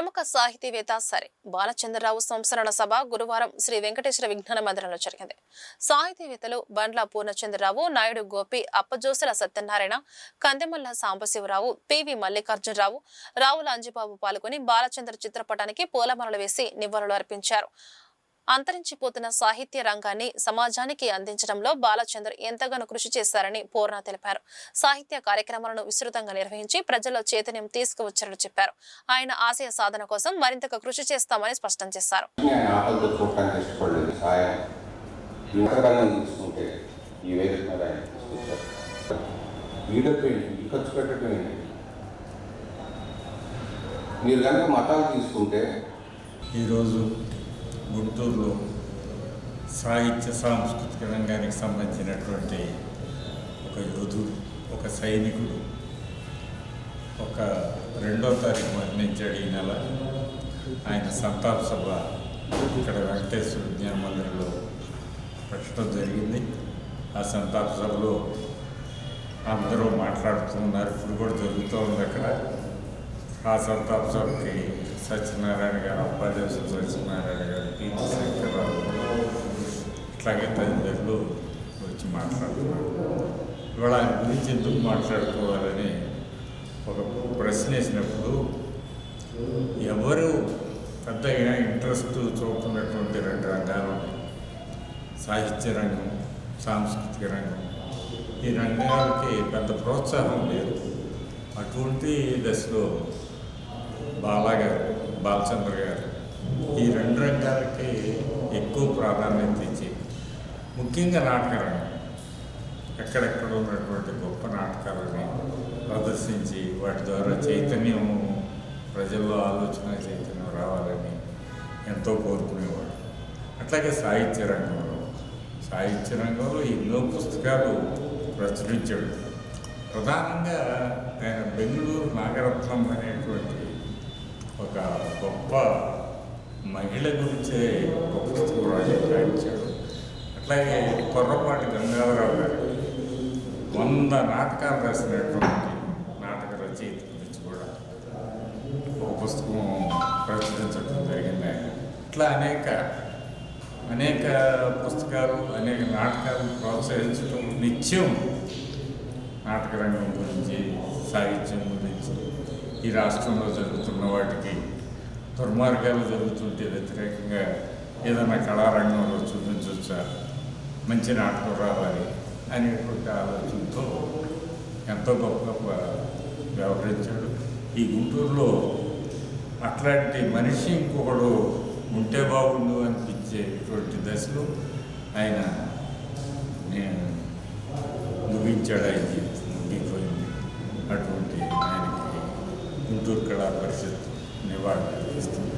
ప్రముఖ సాహితీవేత్త సరే బాలచంద్రరావు సంస్మరణ సభ గురువారం శ్రీ వెంకటేశ్వర విజ్ఞాన మందిరంలో జరిగింది. సాహితీవేత్తలు బండ్ల పూర్ణచంద్రరావు, నాయుడు గోపి, అప్పజోసుల సత్యనారాయణ, కందెమల్ల సాంబశివరావు, పివి మల్లికార్జునరావు, రావుల అంజిబాబు పాల్గొని బాలచంద్ర చిత్రపటానికి పూలమాలలు వేసి నివాళులు అర్పించారు. అంతరించిపోతున్న సాహిత్య రంగాన్ని సమాజానికి అందించడంలో బాలచంద్ర ఎంతగానో కృషి చేశారని పూర్ణ తెలిపారు. సాహిత్య కార్యక్రమాలను విస్తృతంగా నిర్వహించి ప్రజల్లో చైతన్యం తీసుకువచ్చారని చెప్పారు. ఆయన ఆశయ సాధన కోసం మరింతగా కృషి చేస్తామని స్పష్టం చేశారు. మీరు కనుక మతాలు తీసుకుంటే ఈరోజు గుంటూరులో సాహిత్య సాంస్కృతిక రంగానికి సంబంధించినటువంటి ఒక యోధుడు, ఒక సైనికుడు ఒక 2వ తారీఖు మరణించాడు. ఈ నెల ఆయన సంతాప సభ ఇక్కడ వెంకటేశ్వర విజ్ఞాన మందిరంలో పెట్టడం జరిగింది. ఆ సంతాప సభలో అందరూ మాట్లాడుతూ ఉన్నారు. ఇప్పుడు కూడా జరుగుతూ ఉంది అక్కడ. ఆ సంతాప సభకి సత్యనారాయణ గారు, అప్పాదేశం సత్యనారాయణ గారు, పివి శంకర్రావు, ఇట్లాగే తదితరులు వచ్చి మాట్లాడుతున్నారు. ఇవాళ ఆయన గురించి ఎందుకు మాట్లాడుకోవాలని ఒక ప్రశ్న వేసినప్పుడు ఎవరు పెద్దగా ఇంట్రెస్ట్ చూపుతున్నటువంటి 2 రంగాలు ఉన్నాయి. సాహిత్య రంగం, సాంస్కృతిక రంగం. ఈ రంగాలకి పెద్ద ప్రోత్సాహం లేదు. అటువంటి దశలో బాలచంద్ర గారు ఈ 2 రంగాలకి ఎక్కువ ప్రాధాన్యత ఇచ్చి, ముఖ్యంగా నాటక రంగం, ఎక్కడెక్కడ ఉన్నటువంటి గొప్ప నాటకాలని ప్రదర్శించి వాటి ద్వారా చైతన్యం, ప్రజల్లో ఆలోచన చైతన్యం రావాలని ఎంతో కోరుకునేవాడు. అట్లాగే సాహిత్య రంగంలో ఎన్నో పుస్తకాలు ప్రచురించాడు. ప్రధానంగా ఆయన బెంగళూరు నాగరత్నం అనేటువంటి ఒక గొప్ప మహిళ గురించే ఒక పుస్తకం రాయించాడు. అట్లాగే కొర్రపాటి గంగాధరరావు గారు 100 నాటకాలు రాసినటువంటి నాటక రచయిత గురించి కూడా ఒక పుస్తకం ప్రచురించడం జరిగింది. ఇట్లా అనేక పుస్తకాలు, అనేక నాటకాలు ప్రోత్సహించడం, నిత్యం నాటక రంగం గురించి, సాహిత్యం గురించి, ఈ రాష్ట్రంలో జరుగుతున్న వాటికి, దుర్మార్గాలు జరుగుతుంటే వ్యతిరేకంగా ఏదైనా కళారంగంలో చూపించవచ్చా, మంచి నాటకం రావాలి అనేటువంటి ఆలోచనతో ఎంతో గొప్ప వ్యవహరించాడు. ఈ గుంటూరులో అట్లాంటి మనిషి ఇంకొకడు ఉంటే బాగుండు అనిపించేటువంటి దశలో ఆయన ముగించాడు. ఆయన జీవితం ముగిపోయింది. అటువంటి ఆయనకి గుంటూరు కళా పరిషత్ నివాళులు అర్పిస్తుంది.